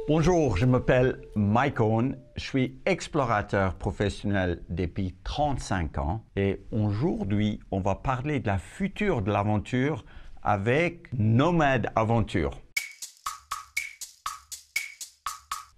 Bonjour, je m'appelle Mike Owen, je suis explorateur professionnel depuis 35 ans et aujourd'hui, on va parler de la future de l'aventure avec Nomad Aventure.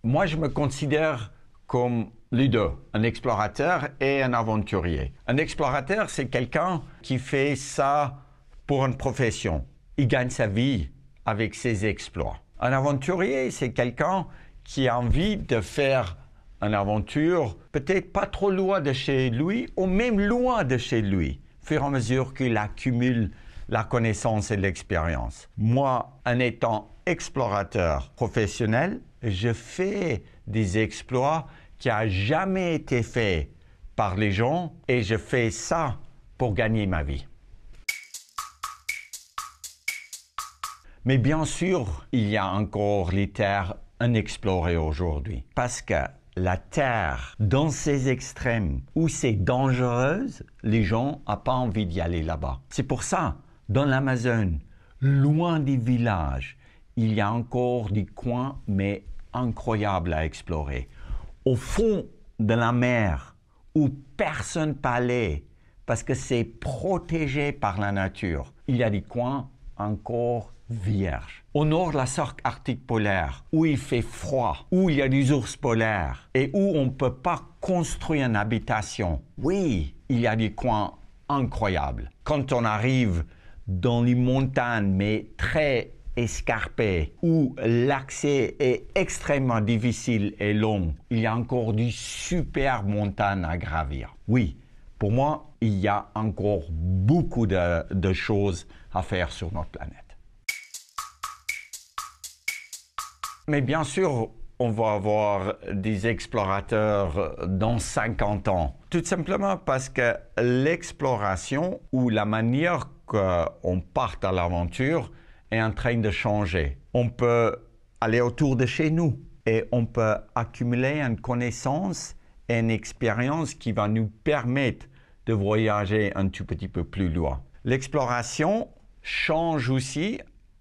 Moi, je me considère comme les deux, un explorateur et un aventurier. Un explorateur, c'est quelqu'un qui fait ça pour une profession. Il gagne sa vie avec ses exploits. Un aventurier, c'est quelqu'un qui a envie de faire une aventure peut-être pas trop loin de chez lui ou même loin de chez lui, au fur et à mesure qu'il accumule la connaissance et l'expérience. Moi, en étant explorateur professionnel, je fais des exploits qui n'ont jamais été faits par les gens et je fais ça pour gagner ma vie. Mais bien sûr, il y a encore les terres inexplorées aujourd'hui. Parce que la terre, dans ses extrêmes, où c'est dangereuse, les gens n'ont pas envie d'y aller là-bas. C'est pour ça, dans l'Amazone, loin des villages, il y a encore des coins, mais incroyables à explorer. Au fond de la mer, où personne ne peut aller, parce que c'est protégé par la nature, il y a des coins encore vierge. Au nord de la cercle arctique polaire, où il fait froid, où il y a des ours polaires et où on ne peut pas construire une habitation, oui, il y a des coins incroyables. Quand on arrive dans les montagnes, mais très escarpées, où l'accès est extrêmement difficile et long, il y a encore des super montagnes à gravir. Oui, pour moi, il y a encore beaucoup de choses à faire sur notre planète. Mais bien sûr, on va avoir des explorateurs dans 50 ans. Tout simplement parce que l'exploration ou la manière qu'on parte à l'aventure est en train de changer. On peut aller autour de chez nous et on peut accumuler une connaissance et une expérience qui va nous permettre de voyager un tout petit peu plus loin. L'exploration change aussi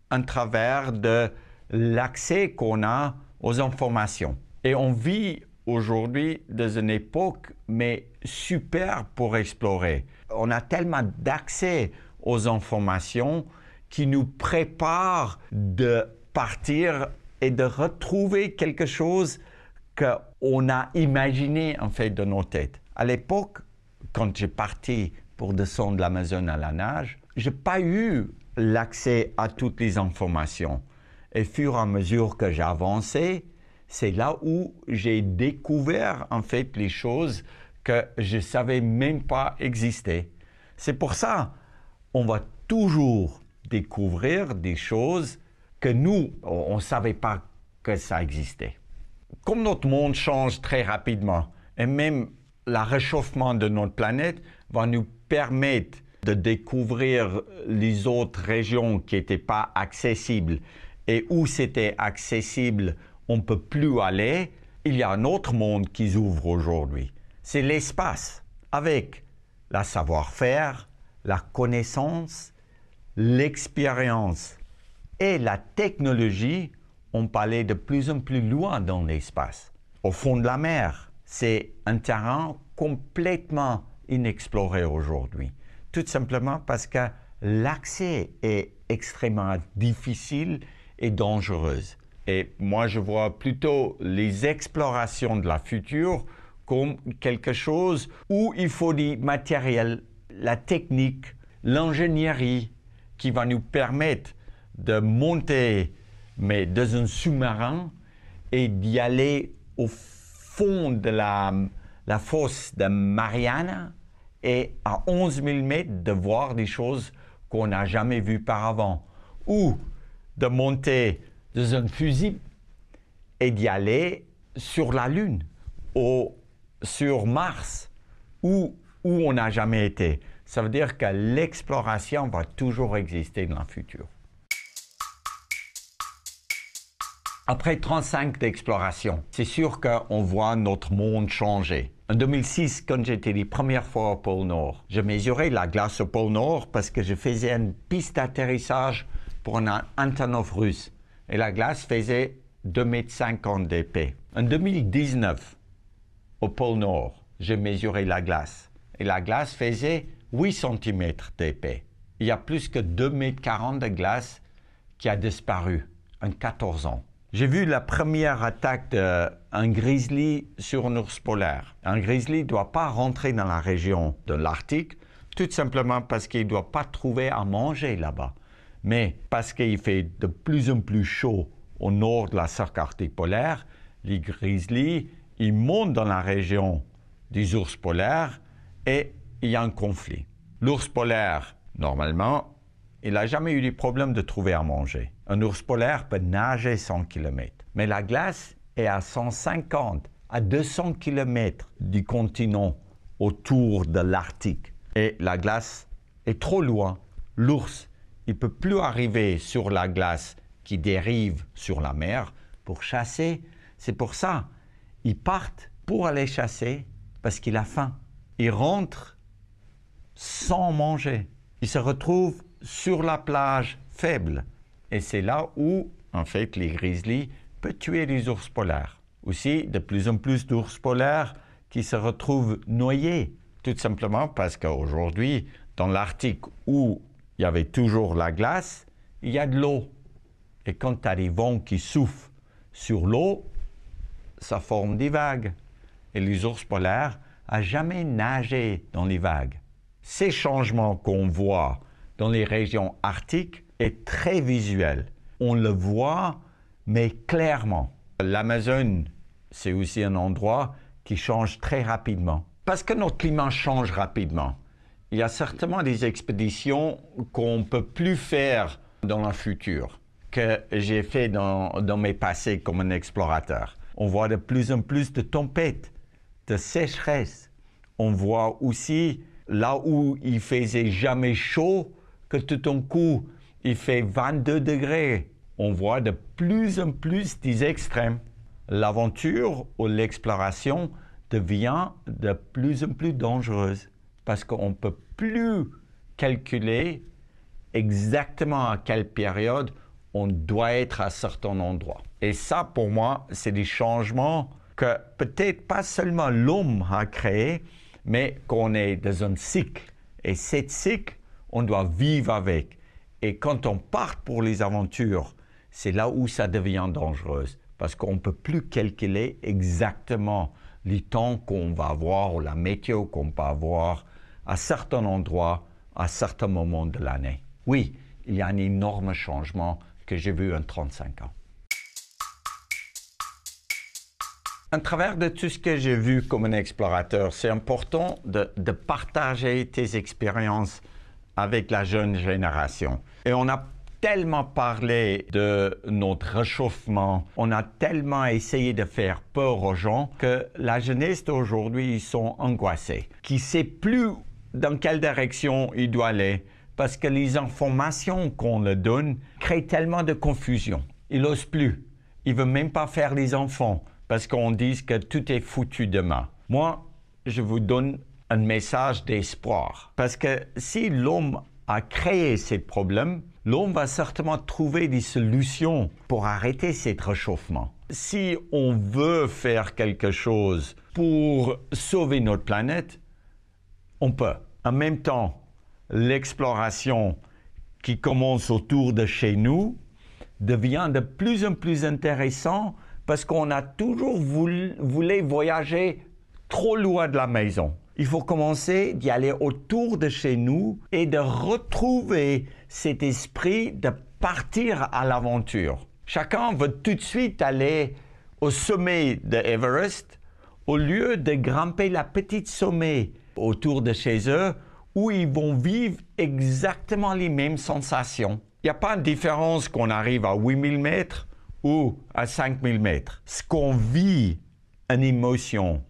à travers de l'accès qu'on a aux informations. Et on vit aujourd'hui dans une époque, mais super pour explorer. On a tellement d'accès aux informations qui nous préparent de partir et de retrouver quelque chose qu'on a imaginé en fait de nos têtes. À l'époque, quand j'ai parti pour descendre l'Amazone à la nage, je n'ai pas eu l'accès à toutes les informations. Et au fur et à mesure que j'ai avancé, c'est là où j'ai découvert en fait les choses que je ne savais même pas exister. C'est pour ça qu'on va toujours découvrir des choses que nous, on ne savait pas que ça existait. Comme notre monde change très rapidement, et même le réchauffement de notre planète va nous permettre de découvrir les autres régions qui n'étaient pas accessibles et où c'était accessible, on ne peut plus aller, il y a un autre monde qui s'ouvre aujourd'hui. C'est l'espace, avec la savoir-faire, la connaissance, l'expérience et la technologie. On peut aller de plus en plus loin dans l'espace. Au fond de la mer, c'est un terrain complètement inexploré aujourd'hui. Tout simplement parce que l'accès est extrêmement difficile et dangereuse. Et moi, je vois plutôt les explorations de la future comme quelque chose où il faut du matériel, la technique, l'ingénierie qui va nous permettre de monter mais dans un sous-marin et d'y aller au fond de la fosse de Mariana et à 11 000 mètres de voir des choses qu'on n'a jamais vues par avant. Ou de monter dans un fusil et d'y aller sur la Lune ou sur Mars où on n'a jamais été. Ça veut dire que l'exploration va toujours exister dans le futur. Après 35 d'exploration, c'est sûr qu'on voit notre monde changer. En 2006, quand j'étais les premières fois au pôle Nord, je mesurais la glace au pôle Nord parce que je faisais une piste d'atterrissage pour un Antonov russe. Et la glace faisait 2,50 m d'épais. En 2019, au pôle Nord, j'ai mesuré la glace. Et la glace faisait 8 cm d'épais. Il y a plus que 2,40 m de glace qui a disparu en 14 ans. J'ai vu la première attaque d'un grizzly sur un ours polaire. Un grizzly ne doit pas rentrer dans la région de l'Arctique, tout simplement parce qu'il ne doit pas trouver à manger là-bas. Mais parce qu'il fait de plus en plus chaud au nord de la cercle arctique polaire, les grizzlies, ils montent dans la région des ours polaires et il y a un conflit. L'ours polaire, normalement, il n'a jamais eu de problème de trouver à manger. Un ours polaire peut nager 100 km, mais la glace est à 150 à 200 km du continent autour de l'Arctique. Et la glace est trop loin. L'ours, il ne peut plus arriver sur la glace qui dérive sur la mer pour chasser. C'est pour ça qu'ils partent pour aller chasser parce qu'il a faim. Il rentre sans manger. Il se retrouve sur la plage faible. Et c'est là où, en fait, les grizzlies peuvent tuer les ours polaires. Aussi, de plus en plus d'ours polaires qui se retrouvent noyés. Tout simplement parce qu'aujourd'hui, dans l'Arctique où il y avait toujours la glace, il y a de l'eau. Et quand tu as des vents qui soufflent sur l'eau, ça forme des vagues. Et les ours polaires n'ont jamais nagé dans les vagues. Ces changements qu'on voit dans les régions arctiques est très visuel. On le voit, mais clairement. L'Amazone, c'est aussi un endroit qui change très rapidement. Parce que notre climat change rapidement. Il y a certainement des expéditions qu'on ne peut plus faire dans le futur, que j'ai fait dans mes passés comme un explorateur. On voit de plus en plus de tempêtes, de sécheresse. On voit aussi là où il faisait jamais chaud, que tout d'un coup, il fait 22 degrés. On voit de plus en plus des extrêmes. L'aventure ou l'exploration devient de plus en plus dangereuse parce qu'on ne peut plus calculer exactement à quelle période on doit être à certains endroits. Et ça, pour moi, c'est des changements que peut-être pas seulement l'homme a créés, mais qu'on est dans un cycle. Et cette cycle, on doit vivre avec. Et quand on part pour les aventures, c'est là où ça devient dangereux. Parce qu'on ne peut plus calculer exactement les temps qu'on va avoir ou la météo qu'on peut avoir à certains endroits, à certains moments de l'année. Oui, il y a un énorme changement que j'ai vu en 35 ans. À travers de tout ce que j'ai vu comme un explorateur, c'est important de partager tes expériences avec la jeune génération. Et on a tellement parlé de notre réchauffement, on a tellement essayé de faire peur aux gens que la jeunesse d'aujourd'hui, ils sont angoissés, qui ne sait plus dans quelle direction il doit aller parce que les informations qu'on leur donne créent tellement de confusion. Ils n'osent plus. Ils ne veulent même pas faire les enfants parce qu'on dit que tout est foutu demain. Moi, je vous donne un message d'espoir parce que si l'homme a créé ces problèmes, l'homme va certainement trouver des solutions pour arrêter ce réchauffement. Si on veut faire quelque chose pour sauver notre planète, on peut. En même temps, l'exploration qui commence autour de chez nous devient de plus en plus intéressant parce qu'on a toujours voulu voyager trop loin de la maison. Il faut commencer d'y aller autour de chez nous et de retrouver cet esprit de partir à l'aventure. Chacun veut tout de suite aller au sommet de Everest au lieu de grimper la petite sommet autour de chez eux où ils vont vivre exactement les mêmes sensations. Il n'y a pas de différence qu'on arrive à 8000 mètres ou à 5000 mètres. Ce qu'on vit, une émotion,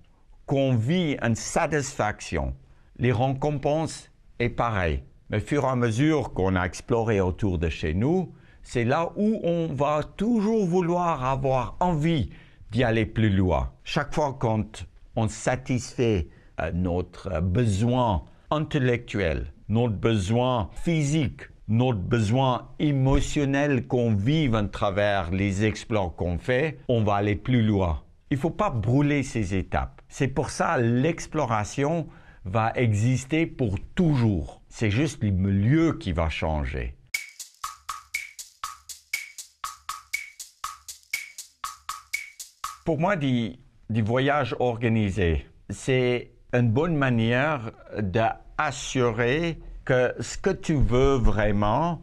qu'on vit une satisfaction, les récompenses est pareil. Mais au fur et à mesure qu'on a exploré autour de chez nous, c'est là où on va toujours vouloir avoir envie d'y aller plus loin. Chaque fois quand on satisfait notre besoin intellectuel, notre besoin physique, notre besoin émotionnel qu'on vive à travers les exploits qu'on fait, on va aller plus loin. Il ne faut pas brûler ces étapes. C'est pour ça que l'exploration va exister pour toujours. C'est juste le milieu qui va changer. Pour moi, des voyages organisés, c'est une bonne manière d'assurer que ce que tu veux vraiment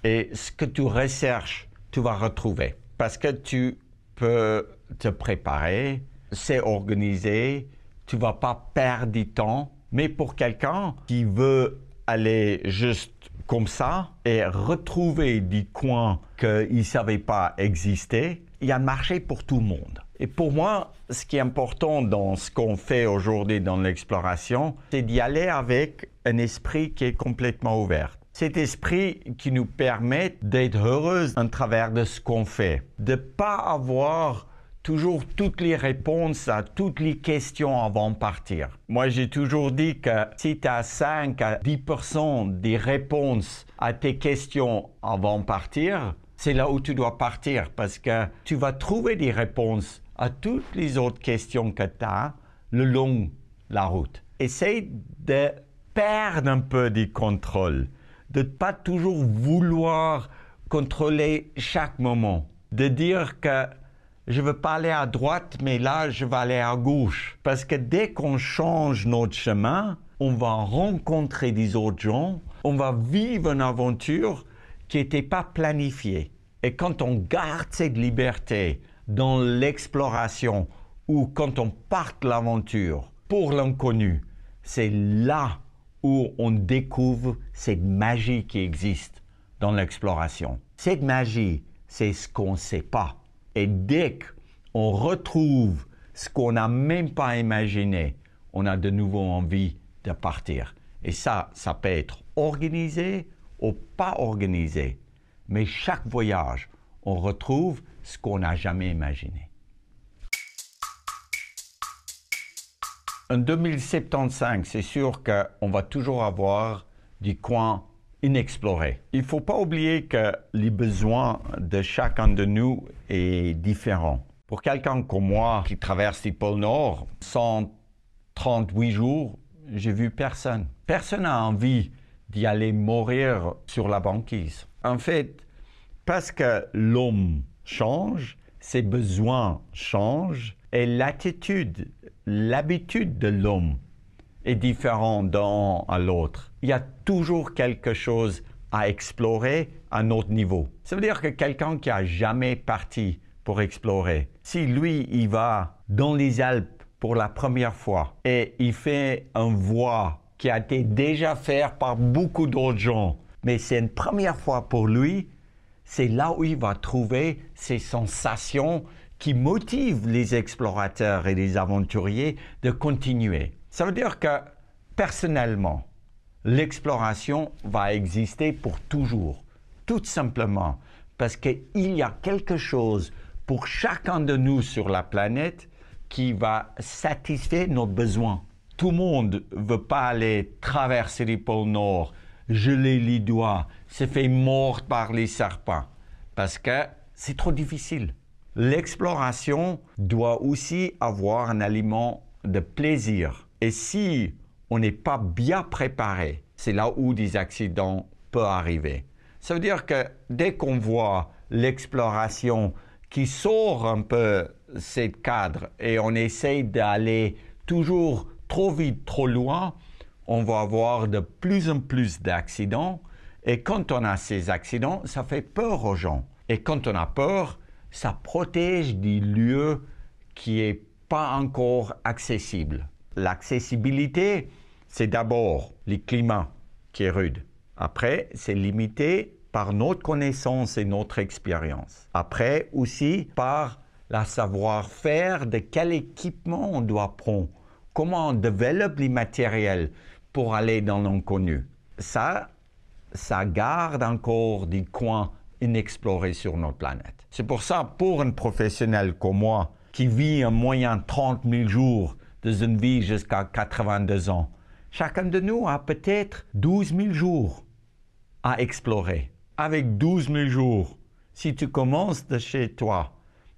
et ce que tu recherches, tu vas retrouver. Parce que tu peux te préparer, c'est organisé, tu ne vas pas perdre du temps. Mais pour quelqu'un qui veut aller juste comme ça et retrouver des coins qu'il ne savait pas exister, il y a un marché pour tout le monde. Et pour moi, ce qui est important dans ce qu'on fait aujourd'hui dans l'exploration, c'est d'y aller avec un esprit qui est complètement ouvert. Cet esprit qui nous permet d'être heureux à travers de ce qu'on fait, de ne pas avoir toujours toutes les réponses à toutes les questions avant de partir. Moi, j'ai toujours dit que si tu as 5 à 10% des réponses à tes questions avant de partir, c'est là où tu dois partir parce que tu vas trouver des réponses à toutes les autres questions que tu as le long de la route. Essaye de perdre un peu du contrôle, de ne pas toujours vouloir contrôler chaque moment, de dire que je ne veux pas aller à droite, mais là, je vais aller à gauche. Parce que dès qu'on change notre chemin, on va rencontrer des autres gens, on va vivre une aventure qui n'était pas planifiée. Et quand on garde cette liberté dans l'exploration ou quand on part l'aventure pour l'inconnu, c'est là où on découvre cette magie qui existe dans l'exploration. Cette magie, c'est ce qu'on ne sait pas. Et dès qu'on retrouve ce qu'on n'a même pas imaginé, on a de nouveau envie de partir. Et ça peut être organisé ou pas organisé. Mais chaque voyage, on retrouve ce qu'on n'a jamais imaginé. En 2075, c'est sûr qu'on va toujours avoir des coins inexplorés. Il ne faut pas oublier que les besoins de chacun de nous est différent. Pour quelqu'un comme moi qui traverse le pôle Nord, 138 jours, j'ai vu personne. Personne n'a envie d'y aller mourir sur la banquise. En fait, parce que l'homme change, ses besoins changent et l'attitude, l'habitude de l'homme est différente d'un à l'autre. Il y a toujours quelque chose à explorer à notre niveau. Ça veut dire que quelqu'un qui n'a jamais parti pour explorer, si lui, il va dans les Alpes pour la première fois et il fait un voie qui a été déjà fait par beaucoup d'autres gens, mais c'est une première fois pour lui, c'est là où il va trouver ces sensations qui motivent les explorateurs et les aventuriers de continuer. Ça veut dire que, personnellement, l'exploration va exister pour toujours, tout simplement, parce qu'il y a quelque chose pour chacun de nous sur la planète qui va satisfaire nos besoins. Tout le monde ne veut pas aller traverser les pôles Nord, geler les doigts, se faire mordre par les serpents, parce que c'est trop difficile. L'exploration doit aussi avoir un aliment de plaisir. Et si on n'est pas bien préparé, c'est là où des accidents peuvent arriver. Ça veut dire que dès qu'on voit l'exploration qui sort un peu de ce cadre et on essaye d'aller toujours trop vite, trop loin, on va avoir de plus en plus d'accidents. Et quand on a ces accidents, ça fait peur aux gens. Et quand on a peur, ça protège des lieux qui ne sont pas encore accessibles. L'accessibilité, c'est d'abord le climat qui est rude. Après, c'est limité par notre connaissance et notre expérience. Après, aussi par la savoir-faire de quel équipement on doit prendre, comment on développe les matériels pour aller dans l'inconnu. Ça garde encore des coins inexplorés sur notre planète. C'est pour ça, pour un professionnel comme moi, qui vit en moyenne 30 000 jours dans une vie jusqu'à 82 ans, chacun de nous a peut-être 12 000 jours à explorer. Avec 12 000 jours, si tu commences de chez toi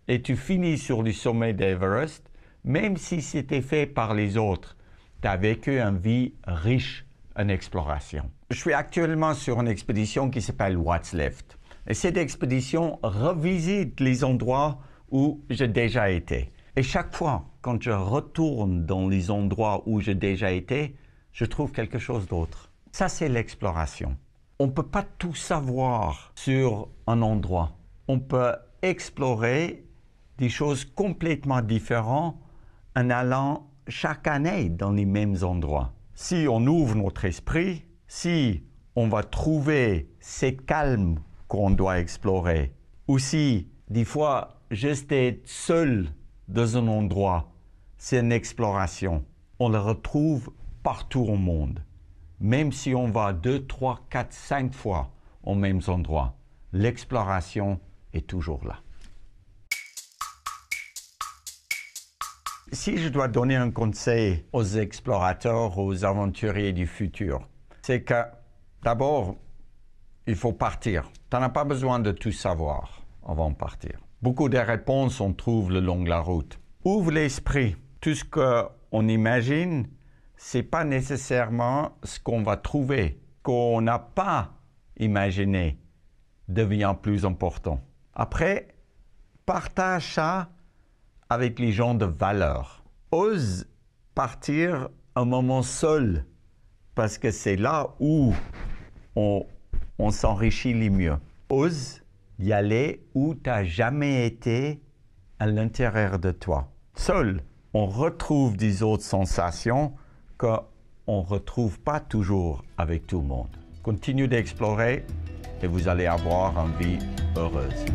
et tu finis sur le sommet d'Everest, même si c'était fait par les autres, tu as vécu une vie riche en exploration. Je suis actuellement sur une expédition qui s'appelle What's Left. Et cette expédition revisite les endroits où j'ai déjà été. Et chaque fois, quand je retourne dans les endroits où j'ai déjà été, je trouve quelque chose d'autre. Ça, c'est l'exploration. On ne peut pas tout savoir sur un endroit. On peut explorer des choses complètement différentes en allant chaque année dans les mêmes endroits. Si on ouvre notre esprit, si on va trouver cette calme qu'on doit explorer, ou si, des fois, juste être seul dans un endroit, c'est une exploration. On le retrouve partout au monde. Même si on va 2, 3, 4, 5 fois aux mêmes endroits, l'exploration est toujours là. Si je dois donner un conseil aux explorateurs, aux aventuriers du futur, c'est que d'abord, il faut partir. Tu n'as pas besoin de tout savoir avant de partir. Beaucoup de réponses on trouve le long de la route. Ouvre l'esprit. Tout ce qu'on imagine, ce n'est pas nécessairement ce qu'on va trouver. Ce qu'on n'a pas imaginé devient plus important. Après, partage ça avec les gens de valeur. Ose partir un moment seul, parce que c'est là où on s'enrichit le mieux. Ose y aller où tu n'as jamais été à l'intérieur de toi. Seul, on retrouve des autres sensations qu'on ne retrouve pas toujours avec tout le monde. Continuez d'explorer et vous allez avoir une vie heureuse.